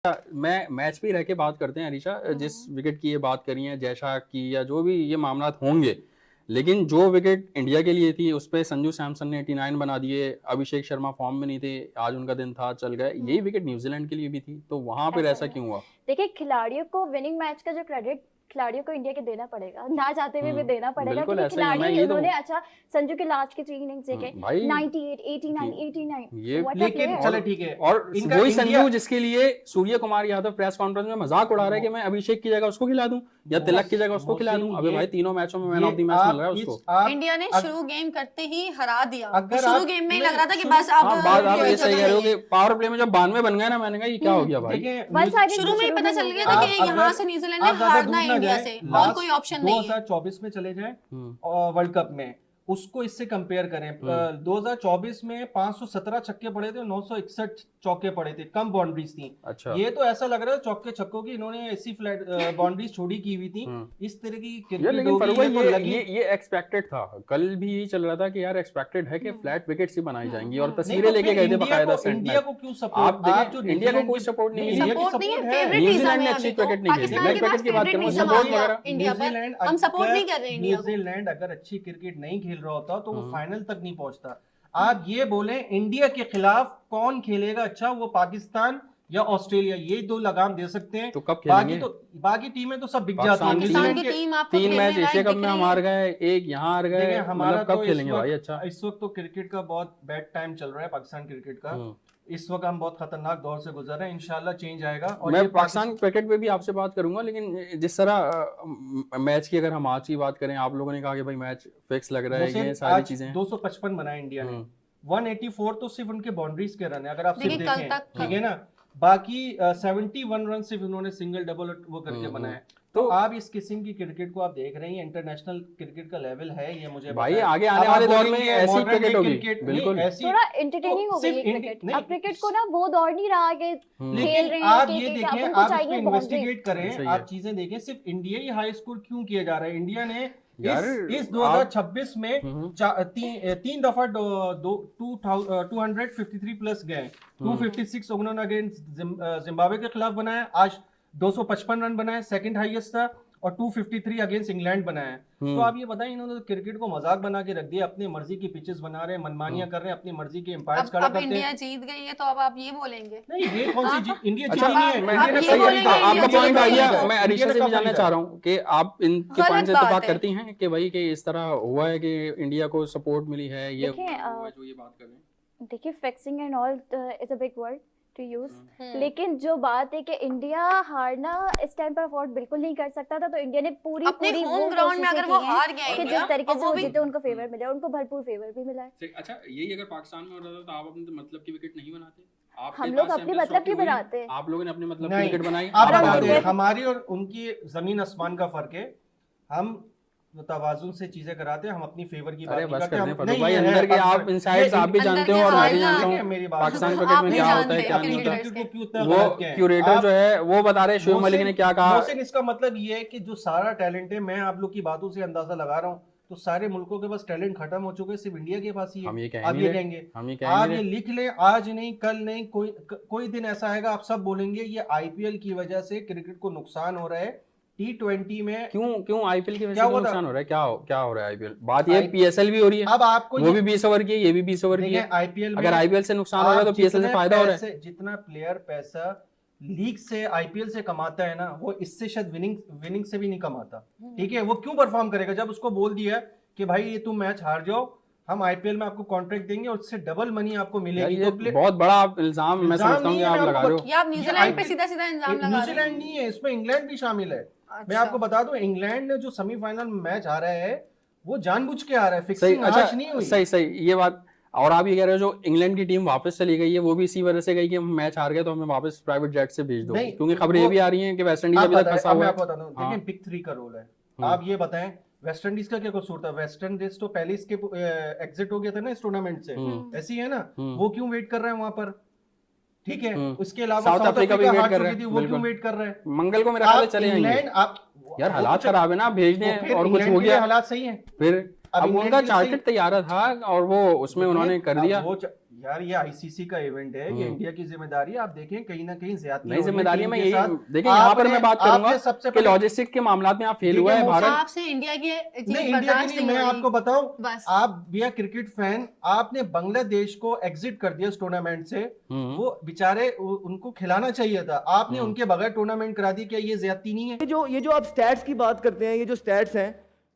मैं मैच पे रह के बात करते हैं अरीशा, जिस विकेट की ये बात करी है, जयशा की या जो भी ये मामला होंगे, लेकिन जो विकेट इंडिया के लिए थी उस पे संजू सैमसन ने 89 बना दिए। अभिषेक शर्मा फॉर्म में नहीं थे, आज उनका दिन था, चल गए। यही विकेट न्यूजीलैंड के लिए भी थी, तो वहां पर ऐसा क्यों हुआ? देखिए, खिलाड़ियों को विनिंग मैच का जो क्रेडिट खिलाड़ियों को इंडिया के देना पड़ेगा, ना चाहते हुए भी देना पड़ेगा, क्योंकि खिलाड़ी उन्होंने अच्छा संजू के लास्ट के 3 इनिंग्स देखे 98 89 89 ये लेकिन चलो ठीक है। और वही संजू जिसके लिए सूर्य कुमार यादव प्रेस कॉन्फ्रेंस में मजाक उड़ा रहा है कि मैं अभिषेक की जगह उसको खिला दूं या तिलक की जगह उसको खिला दूं। अबे भाई, तीनों मैचों में मैन ऑफ द मैच मिल रहा है उसको। इंडिया ने शुरू गेम करते ही हरा दिया। शुरू गेम में लग रहा था कि बस अब बात आप ये सही कह रहे हो कि पावर प्ले में जब 92 बन गए ना, मैंने कहा ये क्या हो गया भाई। शुरू में ही पता चल गया था कि यहाँ से न्यूजीलैंड ने हारना इंडिया से, और कोई ऑप्शन नहीं है। 2024 में चले जाए वर्ल्ड कप में, उसको इससे कंपेयर करें। 2024 में 517 छक्के पड़े थे, 961 चौके पड़े थे, कम बाउंड्रीज थी। अच्छा। ये तो ऐसा लग रहा है चौके छक्कों की इन्होंने ऐसी फ्लैट बाउंड्रीज छोड़ी की हुई थी। इस तरह की ये एक्सपेक्टेड था। कल भी यही चल रहा था कि यार एक्सपेक्टेड है कि फ्लैट विकेट्स ही बनाई जाएंगी, और तस्वीरें लेके गए थे बकायदा। इंडिया को क्यों सपोर्ट? आप इंडिया को कोई सपोर्ट नहीं है, न्यूजीलैंड ने अच्छी विकेट नहीं खेली। मैं विकेट की बात करूं, सपोर्ट वगैरह न्यूजीलैंड हम सपोर्ट नहीं कर रहे हैं। न्यूजीलैंड अगर अच्छी क्रिकेट नहीं खेल रहा होता तो वो फाइनल तक नहीं पहुंचता। आप ये बोले इंडिया के खिलाफ कौन खेलेगा अच्छा, वो पाकिस्तान या ऑस्ट्रेलिया, ये दो लगाम दे सकते हैं। तो कब खेलेंगे? बाकी टीमें तो सब बिक जाती हैं। 3 मैच एशिया कप में हम हार गए, एक यहाँ हार गए, हमारा कब खेलेंगे भाई? अच्छा, इस वक्त तो क्रिकेट का बहुत बैड टाइम चल रहा है, पाकिस्तान क्रिकेट का। इस वक्त हम बहुत खतरनाक दौर से गुजर रहे हैं, इंशाल्लाह चेंज आएगा। और मैं पाकिस्तान क्रिकेट पे भी आपसे बात करूंगा, लेकिन जिस तरह मैच की अगर हम आज की बात करें, आप लोगों ने कहा कि भाई मैच फिक्स लग रहा है, ये सारी चीजें 255 बनाए इंडिया ने, 184 तो सिर्फ उनके बाउंड्रीज के रन है, अगर आप सिर्फ देखें, ठीक है ना। बाकी 71 रन सिर्फ उन्होंने सिंगल डबल वो करके बनाए। तो आप इस किस्म की क्रिकेट को आप देख रहे हैं, इंटरनेशनल क्रिकेट का लेवल है ये, मुझे भाई आगे आने वाले दौर में ऐसी क्रिकेट होगी, बिल्कुल थोड़ा एंटरटेनिंग हो गई है क्रिकेट। अब क्रिकेट को ना वो दौर नहीं रहा कि खेल रहे हैं। आप ये देखें, आप इसको इन्वेस्टिगेट करें, आप चीजें देखें, सिर्फ इंडिया ही हाई स्कोर क्यों किया जा रहा है। इंडिया ने इस 2026 में 3 दफा 253 प्लस गए। 256 उन्होंने अगेंस्ट जिम्बाब्वे के खिलाफ बनाया, आज 255 रन बनाए, सेकंड हाईएस्ट था, और 253 अगेंस्ट इंग्लैंड बनाया। तो आप ये बताएं, इन्होंने तो क्रिकेट को मजाक बना के रख दिया, अपनी मर्जी की पिचेस बना रहे हैं, मनमानियां कर रहे हैं, अपनी मर्जी के एम्पायर्स खड़ा करते हैं। इंडिया जीत गई है तो अब आप ये बोलेंगे? नहीं, ये कौन सी इंडिया जीती नहीं है। आपका पॉइंट आ गया। मैं अरीशा से भी जानना चाह रहा हूँ कि आप इनके पॉइंट से इत्तेफाक करती हैं कि भाई कि इस तरह हुआ है कि इंडिया को सपोर्ट मिली है, ये जो ये बात कर रहे हैं। देखिए, fixing and all is a big word to use, लेकिन जो बात है कि इंडिया हारना इस टाइम पर अफोर्ड बिल्कुल नहीं कर सकता था। तो इंडिया ने पूरी होम ग्राउंड में अगर वो हार गया कि जिस तरीके से वो जीते, उनको फेवर मिला, उनको भरपूर फेवर भी मिला है। अच्छा, यही अगर पाकिस्तान में हो रहा था तो आप अपने मतलब की विकेट नहीं बनाते? हम लोग अपने मतलब की बनाते हैं, आप लोगों ने अपने मतलब की विकेट बनाई। आप बताते हैं, हमारी और उनकी जमीन आसमान का फर्क है। हम तवाज़ुन से चीजें कराते हैं, हम अपनी फेवर की बात करते हैं। भाई अंदर के आप इनसाइड्स आप भी जानते हो और मैं भी जानता हूं पाकिस्तान क्रिकेट में क्या होता है, क्या नहीं होता। वो क्यूरेटर जो है वो बता रहे शोएब मलिक ने क्या कहा। इसका मतलब ये है कि जो सारा टैलेंट है, मैं आप लोग की बातों से अंदाजा लगा रहा हूँ, तो सारे मुल्कों के पास टैलेंट खत्म हो चुके हैं, सिर्फ इंडिया के पास ही है। हम ये कहेंगे, आप ये लिख ले, आज नहीं कल नहीं, कोई दिन ऐसा आएगा आप सब बोलेंगे ये आईपीएल की वजह से क्रिकेट को नुकसान हो रहा है। T20 में क्यों आईपीएल की वजह से नुकसान हो रहा है? क्या हो रहा है आईपीएल? बात ये पीएसएल भी हो रही है, अब आपको वो भी 20 ओवर की है, ये भी 20 ओवर की है। आईपीएल अगर आईपीएल से नुकसान हो रहा है तो पीएसएल से फायदा हो रहा है। जितना प्लेयर पैसा लीग से आईपीएल से कमाता है ना, वो इससे शायद विनिंग से भी नहीं कमाता। ठीक है, वो क्यों परफॉर्म करेगा जब उसको बोल दिया कि भाई ये तुम मैच हार जाओ, हम आईपीएल में आपको कॉन्ट्रैक्ट देंगे और उससे डबल मनी आपको मिलेगी। तो बहुत बड़ा आप इल्जाम मैं समझता हूं कि आप लगा रहे हो। ये आप न्यूजीलैंड पे सीधा इल्जाम लगा रहे हो। न्यूजीलैंड नहीं है, इसमें इंग्लैंड भी शामिल है। मैं आपको बता दूं, इंग्लैंड ने जो सेमीफाइनल मैच हारा है वो जानबूझ के हारा है, फिक्सिंग मैच नहीं हुई। सही ये बात। और आप ये कह रहे हो जो इंग्लैंड की टीम वापस चली गई है वो भी इसी वजह से गई कि हम मैच हार गए तो हमें वापस प्राइवेट जेट से भेज दो, क्योंकि खबरें ये भी आ रही हैं कि वेस्ट इंडीज अभी तक फंसा हुआ है। मैं आपको बता दूं, देखिए बिग 3 का रोल है। आप ये बताएं, वेस्ट इंडीज का क्या कसूर था? वेस्ट इंडीज तो पहले इसके एग्जिट हो गया था ना इस टूर्नामेंट से, ऐसी है ना। वो क्यों वेट कर रहे हैं वहां पर? ठीक है, उसके अलावा साउथ अफ्रीका भी वेट कर रहे हैं, वो क्यों वेट कर रहे हैं? मंगल को मेरे ख्याल से चले जाएंगे। यार हालात खराब है ना, भेजने और कुछ हो गया, हालात सही है। फिर अब उनका चार्टेड तैयार था और वो उसमें उन्होंने कर दिया। यार ये आईसीसी का इवेंट है, ये इंडिया की जिम्मेदारी है। आप देखें कहीं ना कहीं ज्यादती नहीं, जिम्मेदारी में यही देखिए, यहाँ पर मैं बात करूंगा सबसे कि लॉजिस्टिक के मामला में आप फेल हुआ है भारत। आपसे इंडिया के नहीं, इंडिया के लिए मैं आपको बताऊं, आप भी क्रिकेट फैन, आपने बांग्लादेश को एग्जिट कर दिया इस टूर्नामेंट से। वो बेचारे, उनको खिलाना चाहिए था, आपने उनके बगैर टूर्नामेंट करा दी। क्या ये ज्यादती नहीं है? ये जो आप स्टैट्स की बात करते हैं, ये जो स्टैट्स हैं,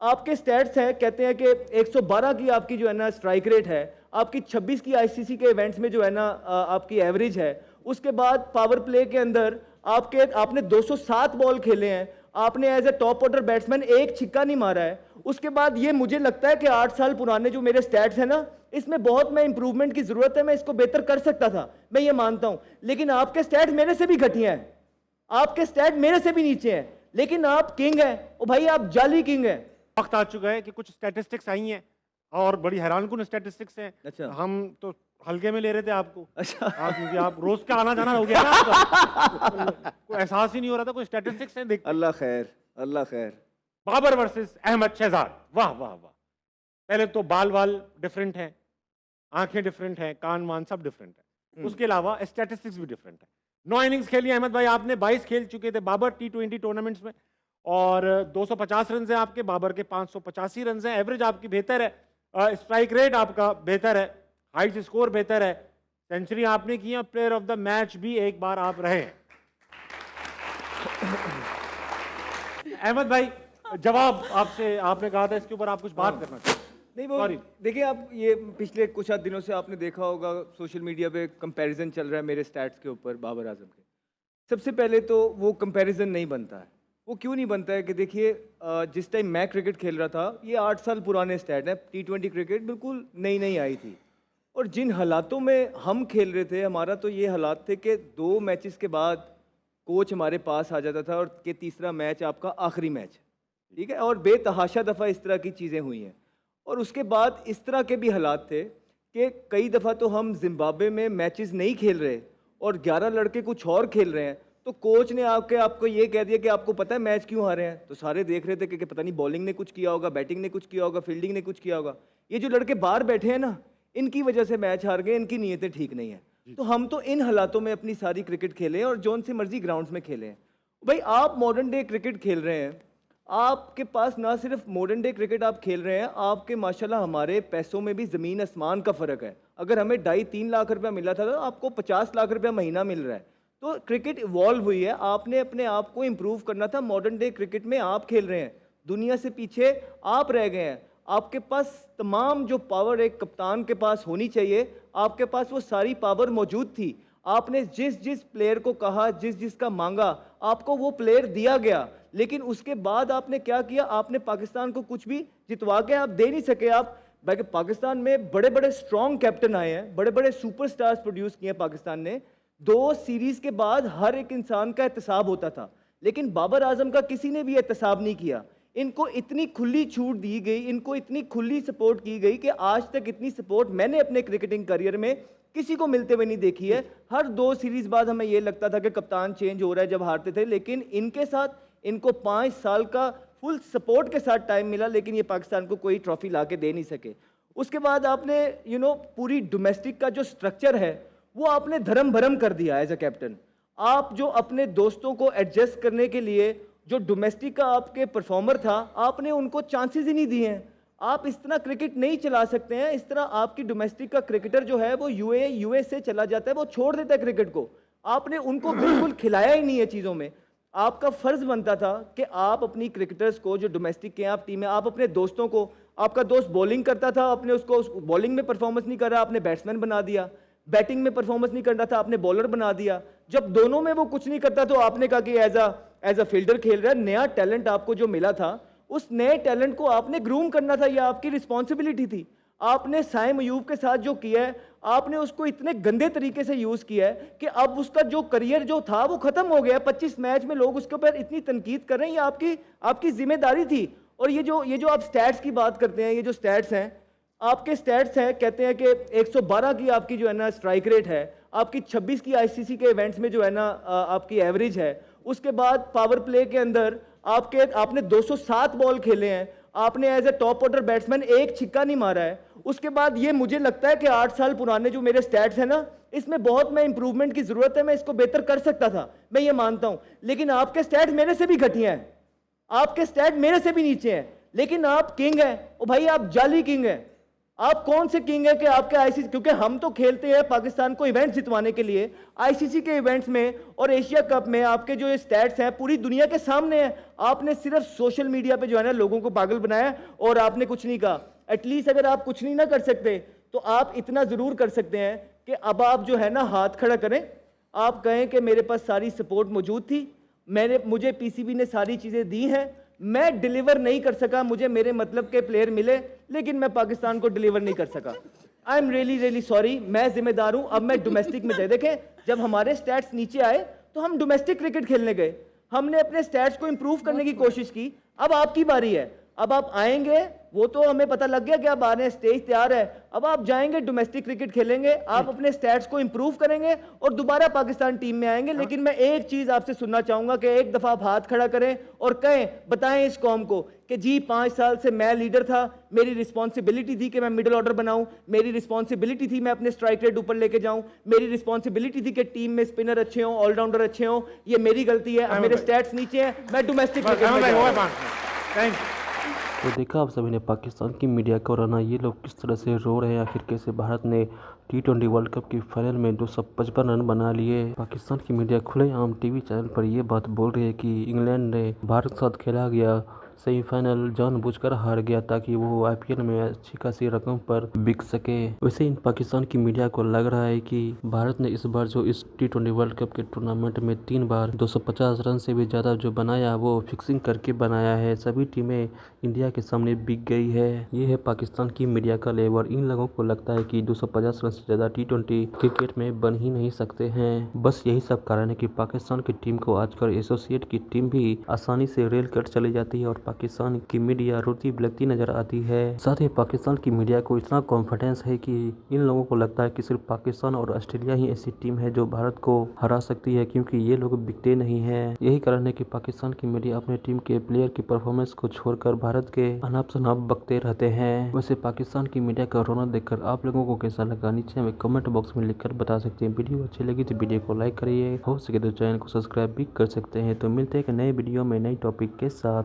आपके स्टैट्स हैं, कहते हैं कि 112 की आपकी जो है ना स्ट्राइक रेट है, आपकी 26 की आईसीसी के इवेंट्स में जो है ना आपकी एवरेज है। उसके बाद पावर प्ले के अंदर आपने 207 बॉल खेले हैं, आपने as a top order batsman एक छिक्का नहीं मारा है। उसके बाद ये मुझे लगता है कि 8 साल पुराने जो मेरे स्टैट्स हैं ना, इसमें बहुत मैं इंप्रूवमेंट की जरूरत है, मैं इसको बेहतर कर सकता था, मैं ये मानता हूं। लेकिन आपके स्टैट्स मेरे से भी घटिया हैं, आपके स्टैट मेरे से भी नीचे हैं, लेकिन आप किंग हैं। ओ भाई, आप जाली किंग हैं। वक्त आ चुका है कि कुछ स्टैटिस्टिक्स आई हैं और बड़ी हैरानकुन स्टैटिस्टिक्स हैं। अच्छा, हम तो हल्के में ले रहे थे आपको। अच्छा, क्योंकि आप रोज का आना जाना हो गया ना आपका। कोई एहसास ही नहीं हो रहा था। कोई स्टैटिस्टिक्स हैं, देख। अल्लाह खैर, अल्लाह खैर। बाबर वर्सेस अहमद शहजाद, वाह वाह वाह। पहले तो बाल डिफरेंट हैं, आंखें डिफरेंट हैं, कान वान सब डिफरेंट है। उसके अलावा स्टैटिस्टिक्स भी डिफरेंट है। 9 इनिंग्स खेली अहमद भाई आपने, 22 खेल चुके थे बाबर T20 टूर्नामेंट्स में, और 250 रन हैं आपके, बाबर के 585 रन हैं। एवरेज आपकी बेहतर है, स्ट्राइक रेट आपका बेहतर है, हाइट स्कोर बेहतर है, सेंचुरी आपने की है, प्लेयर ऑफ द मैच भी एक बार आप रहे हैं। अहमद भाई, जवाब आपसे, आपने कहा था इसके ऊपर आप कुछ बात करना चाहिए। नहीं, वो देखिए, आप ये पिछले कुछ दिनों से आपने देखा होगा सोशल मीडिया पे कंपैरिजन चल रहा है मेरे स्टैट्स के ऊपर बाबर आजम के। सबसे पहले तो वो कंपैरिजन नहीं बनता है। वो क्यों नहीं बनता है कि देखिए, जिस टाइम मैं क्रिकेट खेल रहा था, ये 8 साल पुराने स्टैट हैं, T20 क्रिकेट बिल्कुल नई नई आई थी, और जिन हालातों में हम खेल रहे थे, हमारा तो ये हालात थे कि 2 मैचेस के बाद कोच हमारे पास आ जाता था और कि तीसरा मैच आपका आखिरी मैच, ठीक है, और बेतहाशा दफ़ा इस तरह की चीज़ें हुई हैं। और उसके बाद इस तरह के भी हालात थे कि कई दफ़ा तो हम जिम्बाब्वे में मैचेस नहीं खेल रहे और 11 लड़के कुछ और खेल रहे हैं, तो कोच ने आपको ये कह दिया कि आपको पता है मैच क्यों हारे हैं? तो सारे देख रहे थे कि पता नहीं बॉलिंग ने कुछ किया होगा, बैटिंग ने कुछ किया होगा, फील्डिंग ने कुछ किया होगा। ये जो लड़के बाहर बैठे हैं ना, इनकी वजह से मैच हार गए, इनकी नीयतें ठीक नहीं है। तो हम तो इन हालातों में अपनी सारी क्रिकेट खेले और जौन सी मर्जी ग्राउंड्स में खेले हैं। भाई, आप मॉडर्न डे क्रिकेट खेल रहे हैं, आपके पास ना सिर्फ मॉडर्न डे क्रिकेट आप खेल रहे हैं, आपके माशाल्लाह हमारे पैसों में भी ज़मीन आसमान का फ़र्क है। अगर हमें 2.5-3 लाख रुपया मिला था, तो आपको 50 लाख रुपया महीना मिल रहा है। तो क्रिकेट इवॉल्व हुई है, आपने अपने आप को इम्प्रूव करना था। मॉडर्न डे क्रिकेट में आप खेल रहे हैं, दुनिया से पीछे आप रह गए हैं। आपके पास तमाम जो पावर एक कप्तान के पास होनी चाहिए, आपके पास वो सारी पावर मौजूद थी। आपने जिस जिस प्लेयर को कहा, जिस जिसका मांगा, आपको वो प्लेयर दिया गया। लेकिन उसके बाद आपने क्या किया? आपने पाकिस्तान को कुछ भी जितवा के आप दे नहीं सके। आप पाकिस्तान में बड़े बड़े स्ट्रॉन्ग कैप्टन आए हैं, बड़े बड़े सुपरस्टार्स प्रोड्यूस किए हैं पाकिस्तान ने। 2 सीरीज के बाद हर एक इंसान का एहतसाब होता था, लेकिन बाबर आजम का किसी ने भी एहतसाब नहीं किया। इनको इतनी खुली छूट दी गई, इनको इतनी खुली सपोर्ट की गई कि आज तक इतनी सपोर्ट मैंने अपने क्रिकेटिंग करियर में किसी को मिलते हुए नहीं देखी है। हर 2 सीरीज बाद हमें ये लगता था कि कप्तान चेंज हो रहा है जब हारते थे, लेकिन इनके साथ इनको 5 साल का फुल सपोर्ट के साथ टाइम मिला, लेकिन ये पाकिस्तान को कोई ट्रॉफी ला के दे नहीं सके। उसके बाद आपने पूरी डोमेस्टिक का जो स्ट्रक्चर है वो आपने धर्म भरम कर दिया एज अ कैप्टन। आप जो अपने दोस्तों को एडजस्ट करने के लिए जो डोमेस्टिक का आपके परफॉर्मर था, आपने उनको चांसेस ही नहीं दिए हैं। आप इस तरह क्रिकेट नहीं चला सकते हैं। इस तरह आपकी डोमेस्टिक का क्रिकेटर जो है वो यूएस से चला जाता है, वो छोड़ देता है क्रिकेट को। आपने उनको बिल्कुल खिलाया ही नहीं है चीज़ों में। आपका फ़र्ज़ बनता था कि आप अपनी क्रिकेटर्स को जो डोमेस्टिक के आप टीम है, आप अपने दोस्तों को, आपका दोस्त बॉलिंग करता था, आपने उसको बॉलिंग में परफॉर्मेंस नहीं कर रहा, आपने बैट्समैन बना दिया। बैटिंग में परफॉर्मेंस नहीं कर रहा था, आपने बॉलर बना दिया। जब दोनों में वो कुछ नहीं करता तो आपने कहा कि एज अ फील्डर खेल रहा है। नया टैलेंट आपको जो मिला था, उस नए टैलेंट को आपने ग्रूम करना था, यह आपकी रिस्पॉन्सिबिलिटी थी। आपने साइम अयूब के साथ जो किया है, आपने उसको इतने गंदे तरीके से यूज़ किया है कि अब उसका जो करियर जो था वो ख़त्म हो गया। 25 मैच में लोग उसके ऊपर इतनी तनकीद कर रहे हैं, ये आपकी जिम्मेदारी थी। और ये जो आप स्टैट्स की बात करते हैं, ये जो स्टैट्स हैं, आपके स्टैट्स हैं, कहते हैं कि 112 की आपकी जो है ना स्ट्राइक रेट है, आपकी 26 की आईसीसी के इवेंट्स में जो है ना आपकी एवरेज है। उसके बाद पावर प्ले के अंदर आपने 207 बॉल खेले हैं, आपने as a top order batsman एक छिक्का नहीं मारा है। उसके बाद ये मुझे लगता है कि 8 साल पुराने जो मेरे स्टैट्स हैं ना, इसमें बहुत मैं इंप्रूवमेंट की जरूरत है, मैं इसको बेहतर कर सकता था, मैं ये मानता हूं। लेकिन आपके स्टैट्स मेरे से भी घटिया हैं, आपके स्टैट मेरे से भी नीचे हैं, लेकिन आप किंग हैं। ओ भाई, आप जाली किंग हैं। आप कौन से किंग है कि आपके आईसीसी, क्योंकि हम तो खेलते हैं पाकिस्तान को इवेंट जितवाने के लिए, आईसीसी के इवेंट्स में और एशिया कप में आपके जो ये स्टैट्स हैं पूरी दुनिया के सामने हैं। आपने सिर्फ सोशल मीडिया पे जो है ना लोगों को पागल बनाया और आपने कुछ नहीं कहा। एटलीस्ट अगर आप कुछ नहीं ना कर सकते तो आप इतना जरूर कर सकते हैं कि अब आप जो है ना हाथ खड़ा करें, आप कहें कि मेरे पास सारी सपोर्ट मौजूद थी, मुझे पीसीबी ने सारी चीजें दी हैं, मैं डिलीवर नहीं कर सका, मुझे मेरे मतलब के प्लेयर मिले लेकिन मैं पाकिस्तान को डिलीवर नहीं कर सका। I am really really sorry, मैं जिम्मेदार हूं। अब मैं डोमेस्टिक में जाए, देखें जब हमारे स्टैट्स नीचे आए तो हम डोमेस्टिक क्रिकेट खेलने गए, हमने अपने स्टैट्स को इंप्रूव करने की कोशिश की। अब आपकी बारी है, अब आप आएंगे, वो तो हमें पता लग गया कि आप आ रहे हैं, स्टेज तैयार है, अब आप जाएंगे डोमेस्टिक क्रिकेट खेलेंगे, आप अपने स्टैट्स को इंप्रूव करेंगे और दोबारा पाकिस्तान टीम में आएंगे। लेकिन मैं एक चीज आपसे सुनना चाहूंगा कि एक दफा आप हाथ खड़ा करें और कहें, बताएं इस कौम को कि जी 5 साल से मैं लीडर था, मेरी रिस्पॉन्सिबिलिटी थी कि मैं मिडिल ऑर्डर बनाऊं, मेरी रिस्पॉन्सिबिलिटी थी मैं अपने स्ट्राइक रेट ऊपर लेके जाऊं, मेरी रिस्पॉन्सिबिलिटी थी कि टीम में स्पिनर अच्छे हों, ऑलराउंडर अच्छे हों, ये मेरी गलती है, अब मेरे स्टैट्स नीचे हैं, मैं डोमेस्टिक क्रिकेट में जा रहा हूं। तो देखा आप सभी ने पाकिस्तान की मीडिया को, और ये लोग किस तरह से रो रहे हैं। आखिर कैसे भारत ने T20 वर्ल्ड कप की फाइनल में 255 रन बना लिए। पाकिस्तान की मीडिया खुलेआम टीवी चैनल पर ये बात बोल रही है कि इंग्लैंड ने भारत के साथ खेला गया सेमीफाइनल जानबूझकर हार गया ताकि वो आईपीएल में अच्छी खासी रकम पर बिक सके। वैसे इन पाकिस्तान की मीडिया को लग रहा है कि भारत ने इस बार जो इस T20 वर्ल्ड कप के टूर्नामेंट में 3 बार 250 रन से भी ज़्यादा जो बनाया वो फिक्सिंग करके बनाया है। सभी टीमें इंडिया के सामने बिक गई है। ये है पाकिस्तान की मीडिया का लेवल। इन लोगों को लगता है कि 250 रन से ज़्यादा T20 क्रिकेट में बन ही नहीं सकते हैं। बस यही सब कारण है कि पाकिस्तान की टीम को आजकल एसोसिएट की टीम भी आसानी से रेल कर चली जाती है और पाकिस्तान की मीडिया रोती बिलखती नजर आती है। साथ ही पाकिस्तान की मीडिया को इतना कॉन्फिडेंस है कि इन लोगों को लगता है कि सिर्फ पाकिस्तान और ऑस्ट्रेलिया ही ऐसी टीम है जो भारत को हरा सकती है, क्योंकि ये लोग बिकते नहीं हैं। यही कारण है कि पाकिस्तान की मीडिया अपने टीम के प्लेयर की परफॉर्मेंस को छोड़कर भारत के अनाप शनाप बकते रहते हैं। वैसे पाकिस्तान की मीडिया का रोना देखकर आप लोगों को कैसा लगा, नीचे हमें कमेंट बॉक्स में लिखकर बता सकते हैं। वीडियो अच्छी लगी तो वीडियो को लाइक करिए, हो सके तो चैनल को सब्सक्राइब भी कर सकते हैं। तो मिलते हैं एक नए वीडियो में नई टॉपिक के साथ।